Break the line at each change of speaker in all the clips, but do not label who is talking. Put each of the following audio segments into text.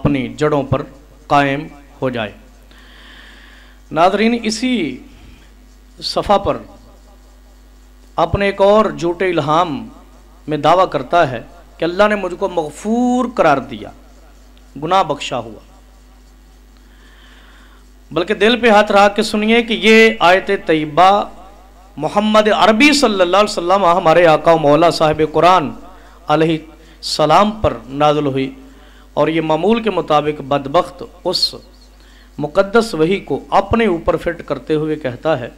अपनी जड़ों पर कायम हो जाए। नाज़रीन, इसी सफ़ा पर अपने एक और झूठे इल्हाम में दावा करता है कि अल्लाह ने मुझको मग़फ़ूर करार दिया, गुनाह बख्शा हुआ। बल्कि दिल पे हाथ रख के सुनिए कि ये आयत तैयबा मोहम्मद अरबी सल्लल्लाहु अलैहि वसल्लम हमारे आका मौला साहिब कुरान अलैहि सलाम पर नाज़िल हुई और ये मामूल के मुताबिक बदबख्त उस मुक़द्दस वही को अपने ऊपर फिट करते हुए कहता है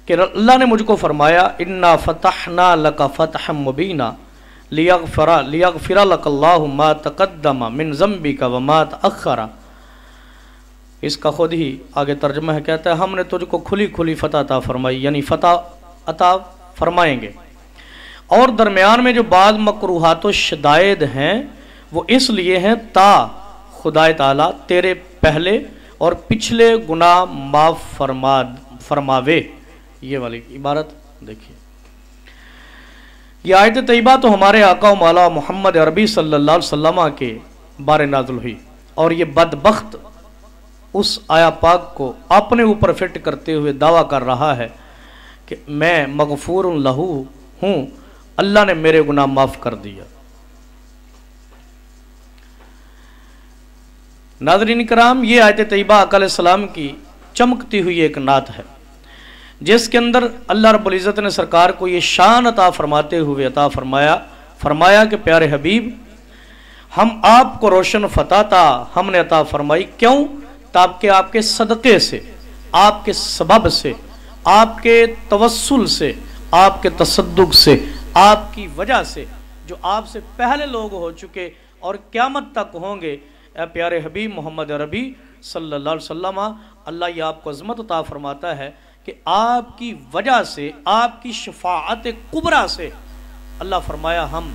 कि अल्लाह ने मुझको फरमाया, इन्ना फ़तहना लका फ़तहम मुबीना लियग़फ़िरा लकल्लाहु मा तक़द्दम मिन ज़म्बिका व मा तअख़्ख़रा। इसका खुद ही आगे तर्जुमा है, कहता है हमने तुझको खुली खुली फ़तह अता फरमाई, यानी फ़तह अता फरमाएंगे। और दरमियान में जो बाद मकरूहात व शदायद हैं वो इसलिए हैं ता खुदाए ताला तेरे पहले और पिछले गुनाह माफ़ फरमावे। ये वाली इबारत देखिए। ये आयत तैयबा तो हमारे आका मौला मोहम्मद अरबी सल्लल्लाहु अलैहि वसल्लम के बारे नाज़िल हुई और ये बदबख्त उस आया पाक को अपने ऊपर फिट करते हुए दावा कर रहा है कि मैं मग़फ़ूरुन लहू हूँ, अल्लाह ने मेरे गुनाह माफ़ कर दिया। नाज़रीन कराम, ये आयत तैयबा आका अलैहिस्सलाम की चमकती हुई एक नात है जिसके अंदर अल्लाह रब्बुल इज़्ज़त ने सरकार को ये शान अता फरमाते हुए अता फरमाया कि प्यारे हबीब, हम आपको रोशन फ़तह हमने अता फरमाई। क्यों? ताकि आपके सदक़े से, आपके सबब से, आपके तवस्सुल से, आपके तसद्दुक़ से, आपकी वजह से जो आपसे पहले लोग हो चुके और क़यामत तक होंगे, प्यारे हबीब मोहम्मद अरबी सल्लल्लाहु अलैहि वसल्लम, अल्लाह ये आपको अज़मत अता फरमाता है कि आपकी वजह से, आपकी शफ़ाअत कुबरा से अल्लाह फरमाया हम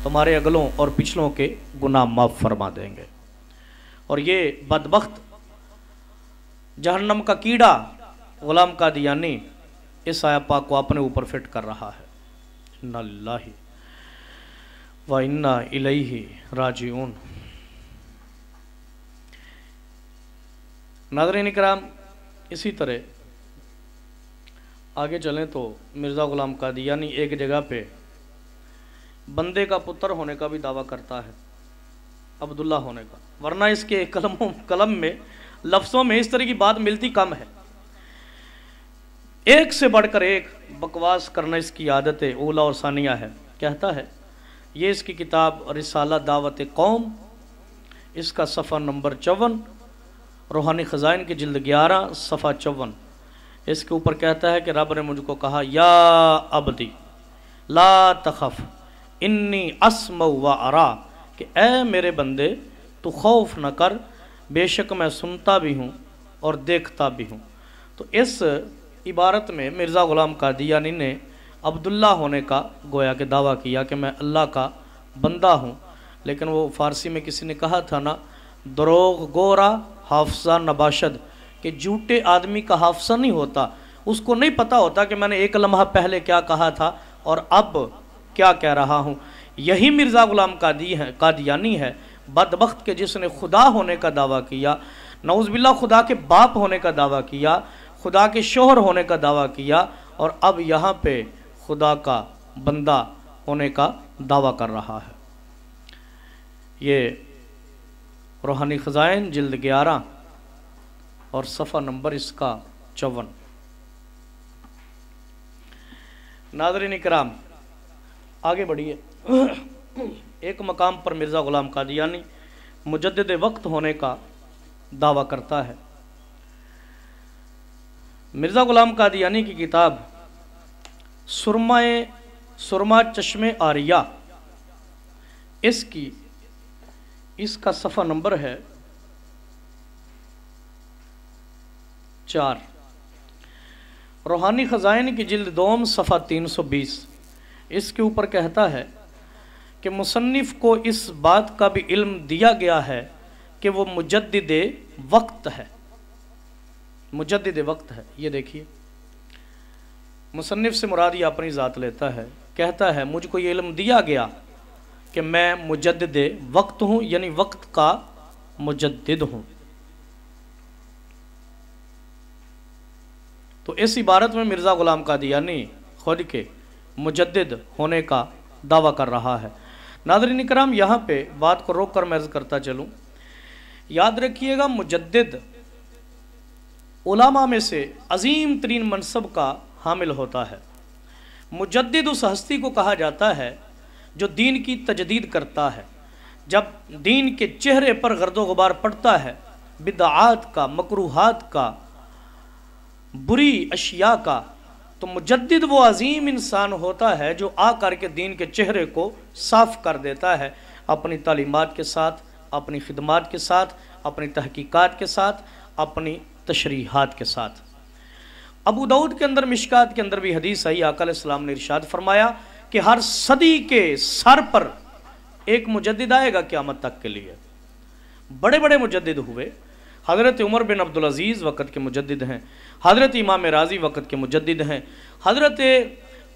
तुम्हारे अगलों और पिछलों के गुनाह माफ़ फरमा देंगे। और ये बदबख्त जहन्नम का कीड़ा गुलाम कादियानी इस आया पाक को अपने ऊपर फिट कर रहा है। इन्ना लिल्लाहि व इन्ना इलैहि राजिऊन। नाज़रीन इकराम, इसी तरह आगे चलें तो मिर्ज़ा ग़ुलाम कादियानी एक जगह पे बंदे का पुत्र होने का भी दावा करता है, अब्दुल्ला होने का, वरना इसके कलम में लफ्ज़ों में इस तरह की बात मिलती कम है। एक से बढ़कर एक बकवास करना इसकी आदत है, ऊला और सानिया है। कहता है, ये इसकी किताब रिसाला दावत कौम, इसका सफ़ा नंबर 54, रूहानी ख़ज़ाइन की जिल्द 11 सफ़ा 54। इसके ऊपर कहता है कि रब ने मुझको कहा, या अब्दी ला तखफ़ इन्नी अस्मउ व अरा, कि ए मेरे बंदे तू खौफ न कर, बेशक मैं सुनता भी हूँ और देखता भी हूँ। तो इस इबारत में मिर्ज़ा ग़ुलाम कादियानी ने अब्दुल्ला होने का गोया के दावा किया कि मैं अल्लाह का बंदा हूँ। लेकिन वो फ़ारसी में किसी ने कहा था ना, दरोग गोरा हाफ़ज़ा नबाशद, कि झूठे आदमी का हाफ़ज़ा नहीं होता, उसको नहीं पता होता कि मैंने एक लम्हा पहले क्या कहा था और अब क्या कह रहा हूँ। यही मिर्ज़ा ग़ुलाम कादियानी है बदबख्त के जिसने खुदा होने का दावा किया, नऊज़-बिल्लाह खुदा के बाप होने का दावा किया, खुदा के शोहर होने का दावा किया और अब यहाँ पे खुदा का बंदा होने का दावा कर रहा है। ये रूहानी ख़ज़ाइन जिल्द 11 और सफ़ा नंबर इसका 54। नाज़रीन इकराम, आगे बढ़िए। एक मकाम पर मिर्ज़ा ग़ुलाम कादियानी मुजद्दिद वक्त होने का दावा करता है। मिर्ज़ा ग़ुलाम कादियानी की किताब सुरमा चश्मे आरिया, इसका सफ़ा नंबर है 4। रूहानी ख़ज़ाइन की जिल्द 2 सफ़ा 320। इसके ऊपर कहता है कि मुसन्निफ़ को इस बात का भी इल्म दिया गया है कि वो मुजद्दिद वक्त है। मुजद्दिद वक्त है, ये देखिए, मुसन्निफ़ से मुराद ये अपनी ज़ात लेता है। कहता है मुझको ये इल्म दिया गया कि मैं मुजद्दिद वक्त हूँ, यानी वक्त का मुजद्दिद हूँ। तो इस इबारत में मिर्ज़ा ग़ुलाम क़ादियानी खुद के मुजद्दिद होने का दावा कर रहा है। नाज़रीन इकराम, यहाँ पे बात को रोक कर मैं अर्ज़ करता चलूँ, याद रखिएगा मुजद्दिद उलामा में से अजीम तरीन मनसब का हामिल होता है। मुजद्दिद उस हस्ती को कहा जाता है जो दीन की तजदीद करता है। जब दीन के चेहरे पर गर्दो गुबार पड़ता है, बिदआत का, मकरूहात का, बुरी अशिया का, तो मुजद्दिद वो अजीम इंसान होता है जो आ करके दीन के चेहरे को साफ कर देता है, अपनी तालीमात के साथ, अपनी खिदमात के साथ, अपनी तहकीकात के साथ, अपनी तशरीहात के साथ। अबू दाऊद के अंदर, मिशकात के अंदर भी हदीस आई, आका अलैहिस्सलाम ने इरशाद फरमाया कि हर सदी के सर पर एक मुजद्दिद आएगा क़यामत तक के लिए। बड़े बड़े मुजद्दिद हुए। हज़रत उमर बिन अब्दुल अज़ीज़ वक़्त के मुजद्दिद हैं, हज़रत इमाम राज़ी वक़्त के मुजद्दिद हैं, हज़रत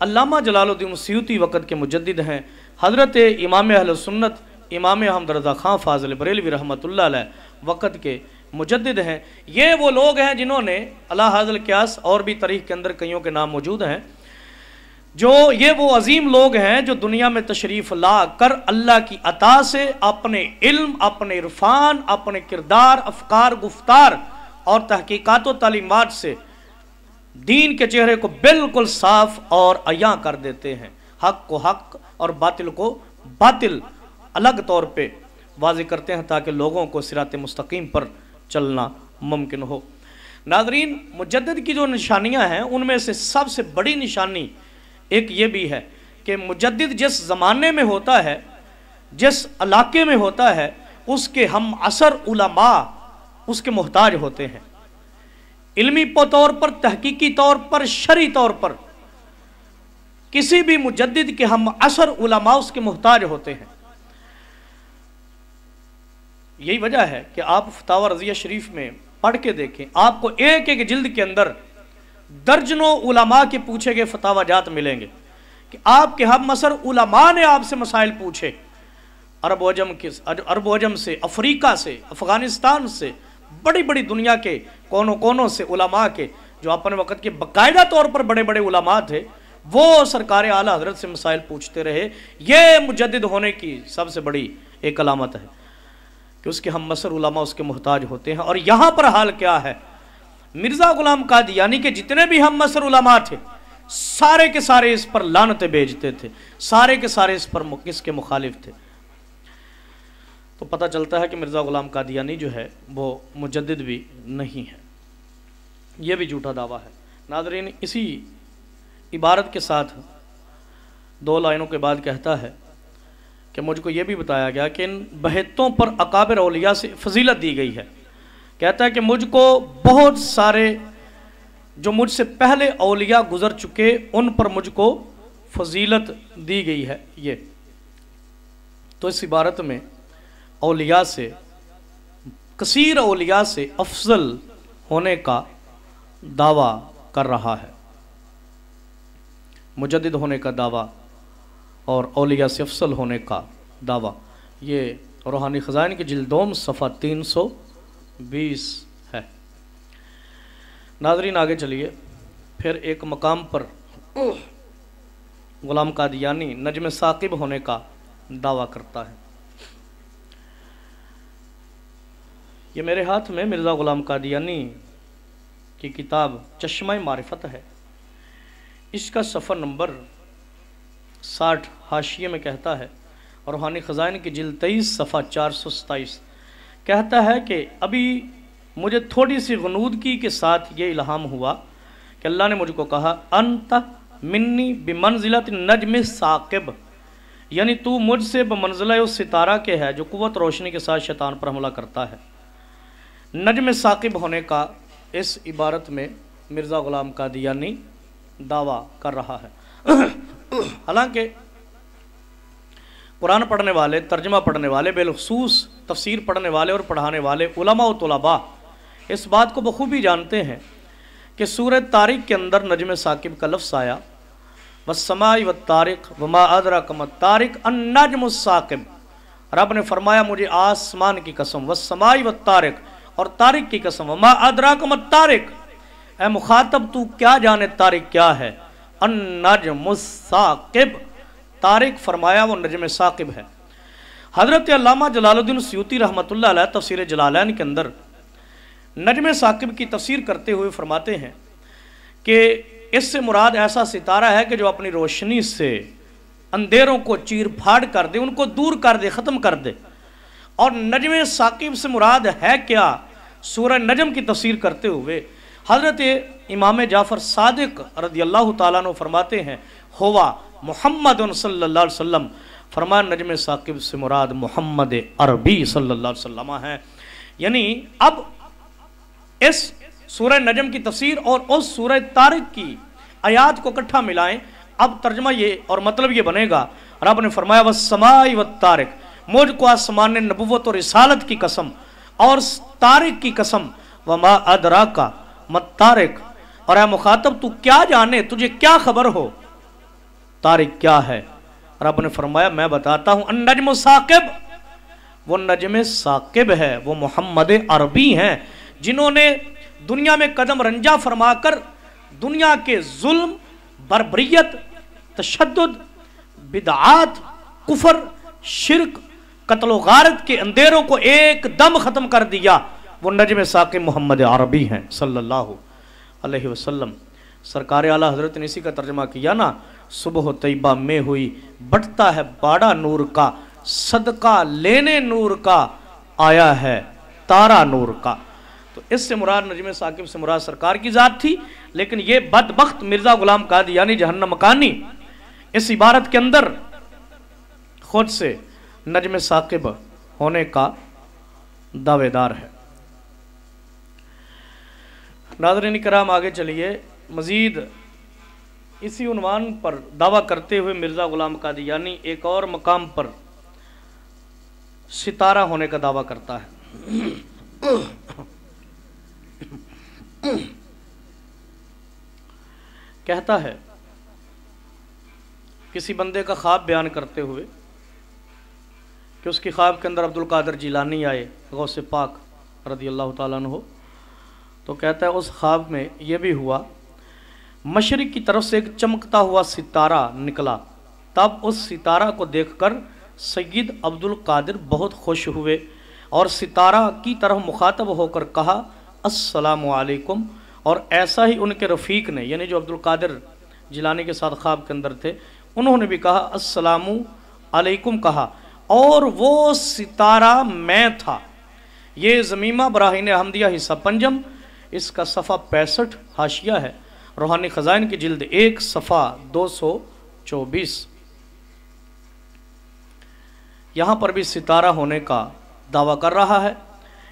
अल्लामा जलालुद्दीन सयूती वक़्त के मुजद्दिद हैं, हज़रत इमाम अहले सुन्नत इमाम अहमद रज़ा खां फ़ाज़िल बरेलवी रहमतुल्लाह अलैह वक़्त के मुजद्दिद हैं। ये वो लोग हैं जिन्होंने अला हाज़िल क़ियास, और भी तारीख़ के अंदर कईयों के नाम मौजूद हैं, जो ये वो अजीम लोग हैं जो दुनिया में तशरीफ़ ला कर अल्लाह की अता से अपने इल्म, अपने इरफान, अपने किरदार, अफ़कार, गुफ्तार और तहकीकात व तालीमात से दीन के चेहरे को बिल्कुल साफ और अया कर देते हैं। हक़ को हक़ और बातिल को बातिल अलग तौर पे वाज़े करते हैं ताकि लोगों को सिरात मुस्तकीम पर चलना मुमकिन हो। नाज़रीन, मुजद्दिद की जो निशानियाँ हैं उनमें से सबसे बड़ी निशानी एक ये भी है कि मुजद्दिद जिस ज़माने में होता है, जिस इलाके में होता है, उसके हम असर उलमा उसके मोहताज होते हैं। इल्मी तौर पर, तहकीकी तौर पर, शरई तौर पर किसी भी मुजद्दिद के हम असर उलमा उसके मोहताज होते हैं। यही वजह है कि आप फतावा रज़िया शरीफ में पढ़ के देखें, आपको एक एक जिल्द के अंदर दर्जनों उलमा के पूछे गए फतावाजात मिलेंगे कि आपके हम असर उलमा ने आपसे मसाइल पूछे, अरब अजम से, अफ्रीका से, अफ़गानिस्तान से, बड़ी बड़ी दुनिया के कोनों कोनों से उलमा के जो अपने वक़्त के बाकायदा तौर पर बड़े बड़े उलमा थे, वो सरकार आला हज़रत से मसाइल पूछते रहे। ये मुजद्दिद होने की सबसे बड़ी एक अलामत है कि उसके हम मसर उलमा उसके मोहताज होते हैं। और यहाँ पर हाल क्या है, मिर्ज़ा ग़ुलाम क़ादियानी के जितने भी हम मसर उलमा थे, सारे के सारे इस पर लानतें भेजते थे, सारे के सारे इस पर किसके मुखालिफ थे। तो पता चलता है कि मिर्ज़ा ग़ुलाम क़ादियानी जो है वो मुजद्दिद भी नहीं है, ये भी झूठा दावा है। नाज़रीन, इसी इबारत के साथ दो लाइनों के बाद कहता है कि मुझको ये भी बताया गया कि इन बहत्तों पर अकाबिर औलिया से फजीलत दी गई है। कहता है कि मुझको बहुत सारे जो मुझसे पहले औलिया गुजर चुके उन पर मुझको फजीलत दी गई है। ये तो इस इबारत में औलिया से, कसीर औलिया से अफजल होने का दावा कर रहा है, मुजद्दिद होने का दावा और औलिया से अफजल होने का दावा। ये रूहानी ख़ज़ाइन की जिल्दोम सफ़ा 320 है। नाज़रीन, आगे चलिए। फिर एक मकाम पर ग़ुलाम क़ादियानी नजम साकिब होने का दावा करता है। ये मेरे हाथ में मिर्ज़ा ग़ुलाम क़ादियानी की किताब चश्मा मारिफत है। इसका सफ़र नंबर 60 हाशिये में कहता है, और रूहानी ख़ज़ाइन की जिल्द 23 सफ़ा 427 कहता है कि अभी मुझे थोड़ी सी गनूदगी के साथ ये इल्हाम हुआ कि अल्लाह ने मुझको कहा, अंत मिन्नी बिमंज़िलत नजम साकिब, यानी तू मुझसे बमंज़िला उस सितारा के है जो कुव्वत रोशनी के साथ शैतान पर हमला करता है। नजम साकिब होने का इस इबारत में मिर्ज़ा ग़ुलाम क़ादियानी दावा कर रहा है। हालांकि कुरान पढ़ने वाले, तर्जमा पढ़ने वाले, बिलखसूस तफसीर पढ़ने वाले और पढ़ाने वाले उलमा व तुलबा इस बात को बखूबी जानते हैं कि सूरह तारिक के अंदर नजम साकिब का लफ्ज़ आया, वस्समाई वत्तारिक वमा अदरक मत्तारिक अन्नजमुस साकिब, रब ने फरमाया मुझे आसमान की कसम, वस्समाई वत्तारिक, और तारिक की कसम, वमा अदराक मत्तारिक, ए मुखातब तू क्या जाने तारिक क्या है। अन्नजमुस साकिब, तारिक फरमाया वो नजम साकिब है। हजरत अल्लामा जलालुद्दीन सयूती रहमतुल्लाह अलैह तफसीर जलालैन के अंदर नजम साकिब की तफसीर करते हुए फरमाते हैं कि इससे मुराद ऐसा सितारा है कि जो अपनी रोशनी से अंधेरों को चीर फाड़ कर दे, उनको दूर कर दे, ख़त्म कर दे। और नजम साकिब से मुराद है क्या, सूरह नजम की तफसीर करते हुए हज़रत इमाम जाफ़र सादिक रज़ियल्लाहु ताला अन्हु फरमाते हैं हुवा मुहम्मद सल्लल्लाहु अलैहि वसल्लम, फरमाया नजम साकिब से मुराद मोहम्मद अरबी सल्लल्लाहु अलैहि वसल्लम है। यानी अब इस सूरह नजम की तफसीर और उस सूरह तारिक की आयात को इकट्ठा मिलाएं, अब तर्जमा ये और मतलब ये बनेगा, रब ने फरमाया वस्समाई वत्तारिक, मुझको आसमान ने नबुव्वत और रिसालत की कसम और तारिक की कसम, वमा अदराका मत्तारिक, और है मुखातब तू क्या जाने, तुझे क्या खबर हो तारिक क्या है। रब ने फरमाया मैं बताता हूं, अन्नजम साकिब, वो नजम साकिब है, वो मोहम्मद अरबी हैं जिन्होंने दुनिया में कदम रंजा फरमाकर दुनिया के जुल्म, बर्बरियत, तशद्दुद, बिदआत, कुफर, शिरक, कत्ल गारत के अंधेरों को एकदम ख़त्म कर दिया। वो नजम साकिब मोहम्मद अरबी हैं सल्लल्लाहु अलैहि वसल्लम। सरकार आला हज़रत ने इसी का तर्जमा किया ना, सुबह तैयबा में हुई बटता है बाड़ा नूर का, सदका लेने नूर का आया है तारा नूर का। तो इससे मुराद नजम साकिब से मुराद सरकार की ज़ात थी, लेकिन ये बदबख्त मिर्ज़ा गुलाम कादियानी जहन्नम मकानी इस इबारत के अंदर खुद से नजम साकिब होने का दावेदार है। नाज़रीन किराम आगे चलिए, मज़ीद इसी उन्वान पर दावा करते हुए मिर्ज़ा गुलाम कादियानी एक और मकाम पर सितारा होने का दावा करता है। कहता है किसी बंदे का ख्वाब बयान करते हुए कि उसकी ख्वाब के अंदर अब्दुल कादिर जिलानी आए गौसे पाक रज़ियल्लाहु ताला अन्हु, तो कहता है उस ख्वाब में यह भी हुआ, मशरिक़ की तरफ से एक चमकता हुआ सितारा निकला, तब उस सितारा को देखकर सैयद अब्दुल कादिर बहुत खुश हुए और सितारा की तरफ मुखातब होकर कहा अस्सलामु अलैकुम, और ऐसा ही उनके रफ़ीक ने, यानी जो अब्दुल कादिर जिलानी के साथ ख्वाब के अंदर थे, उन्होंने भी कहा अस्सलामु अलैकुम कहा, और वो सितारा मैं था। ये ज़मीमा बराहीन अहमदिया हिस्सा पंजम, इसका सफ़ा 65 हाशिया है, रूहानी ख़ज़ाइन की जिल्द 1 सफ़ा 224। यहाँ पर भी सितारा होने का दावा कर रहा है।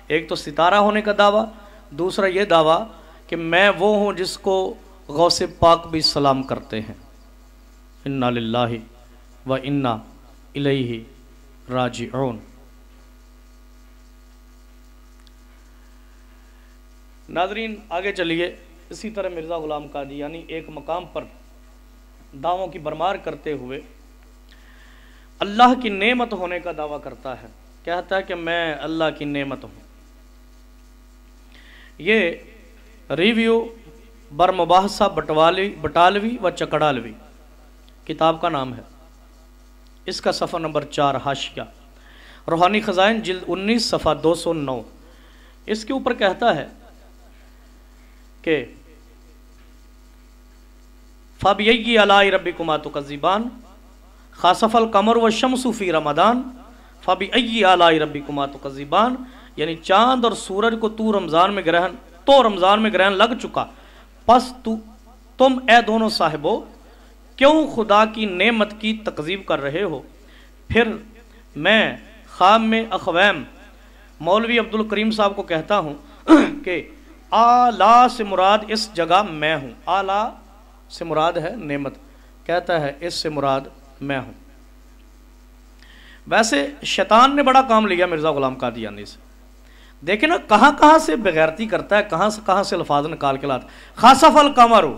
एक तो सितारा होने का दावा, दूसरा ये दावा कि मैं वो हूँ जिसको गौसे पाक भी सलाम करते हैं। इन्ना लिल्लाहि व इन्ना इलैहि राजिऊन। नाज़रीन आगे चलिए, इसी तरह मिर्ज़ा गुलाम कादियानी एक मकाम पर दावों की बरमार करते हुए अल्लाह की नेमत होने का दावा करता है। कहता है कि मैं अल्लाह की नेमत हूँ। ये रिव्यू बरमुबाहसा बटालवी व चकड़ालवी किताब का नाम है। इसका सफ़ा नंबर 4 हाशिया, रूहानी ख़ज़ाइन जिल्द 19 सफ़ा 209। इसके ऊपर कहता है कि फ़बिय्यि आलाई रब्बिकुमा तुकज़्ज़िबान, खासफ़ल कमर व शम्सु फ़ी रमदान, फ़बिय्यि आलाई रब्बिकुमा तुकज़्ज़िबान, यानी चाँद और सूरज को रमज़ान में ग्रहण लग चुका, बस तुम ए दोनों साहिबो क्यों खुदा की नेमत की तकज़ीब कर रहे हो। फिर मैं ख्वाब में अखवैम मौलवी अब्दुल करीम साहब को कहता हूँ कि आला से मुराद इस जगह मैं हूँ। आला से मुराद है नेमत, कहता है इससे मुराद मैं हूँ। वैसे शैतान ने बड़ा काम लिया मिर्ज़ा गुलाम कादियानी से। देखे ना कहाँ कहाँ से बेगैरती करता है, कहाँ से अल्फाज निकाल के लाता। खासफल कमरू,